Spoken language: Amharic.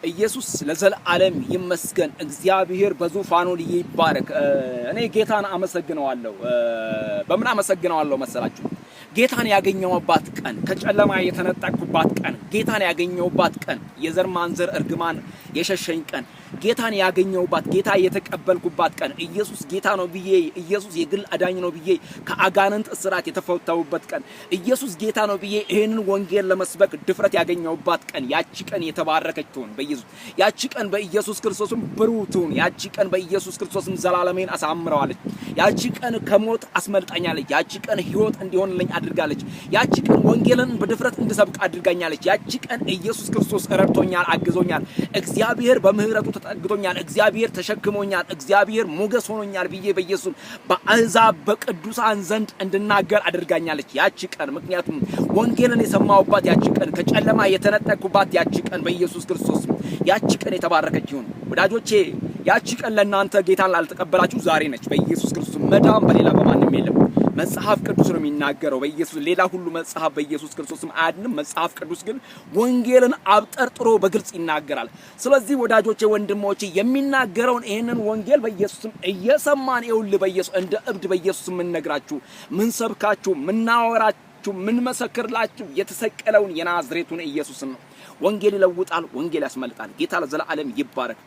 ኢየሱስ ለዘላለም ይመስገን እግዚአብሔር በዙፋኑ ይባረክ እኔ ጌታን አመሰግነዋለሁ በምን አመሰግነዋለሁ መሰላችሁ ጌታን ያገኘውባት ቀን ከጨለማ የተነጠቅኩባት ቀን ጌታን ያገኘውባት ቀን የዘር ማንዘር እርግማን የሸሸኝ ቀን ጌታን ያገኘውባት ጌታ የተቀበልኩባት ቀን ኢየሱስ ጌታ ነው ብዬ ኢየሱስ የግል አዳኝ ነው ብዬ ከአጋንንት እስራት የተፈታውበት ቀን ኢየሱስ ጌታ ነው ብዬ ይሄንን ወንጌል ለመስበክ ድፍረት ያገኘውባት ቀን ያቺ ቀን የተባረከች ትሁን በኢየሱስ ያቺ ቀን በኢየሱስ ክርስቶስም ብሩህ ትሁን ያቺ ቀን በኢየሱስ ክርስቶስም ዘላለሜን አሳምረዋለች ያቺ ቀን ከሞት አስመልጣኛለች ያቺ ቀን ሕይወት እንዲሆንልኝ አድርጋለች ያቺ ቀን ወንጌልን በድፍረት እንድሰብክ አድርጋኛለች ያቺ ቀን ኢየሱስ ክርስቶስ ረድቶኛል አግዞኛል እግዚአብሔር በምህረቱ ተጠግቶኛል እግዚአብሔር ተሸክሞኛል እግዚአብሔር ሞገስ ሆኖኛል ብዬ በኢየሱስ በአሕዛብ በቅዱሳን ዘንድ እንድናገር አድርጋኛለች ያቺ ቀን ምክንያቱም ወንጌልን የሰማውባት ያቺ ቀን ከጨለማ የተነጠቅኩባት ያቺ ቀን በኢየሱስ ክርስቶስ ያቺ ቀን የተባረከች ይሁን ወዳጆቼ ያቺ ቀን ለእናንተ ጌታን ላልተቀበላችሁ ዛሬ ነች በኢየሱስ ክርስቶስ መዳን በሌላ በማንም የለም መጽሐፍ ቅዱስ ነው የሚናገረው በኢየሱስ ሌላ ሁሉ መጽሐፍ በኢየሱስ ክርስቶስም አያድንም መጽሐፍ ቅዱስ ግን ወንጌልን አብጠርጥሮ በግልጽ ይናገራል ስለዚህ ወዳጆቼ ወንድሞቼ የሚናገረውን ይሄንን ወንጌል በኢየሱስም እየሰማን ይውል በኢየሱስ እንደ እብድ በኢየሱስም እንነግራችሁ ምን ሰብካችሁ ምን ናወራችሁ ምን መሰክርላችሁ የተሰቀለውን የናዝሬቱን ኢየሱስን ነው ወንጌል ይለውጣል ወንጌል ያስመልጣል ጌታ ለዘላለም ይባረክ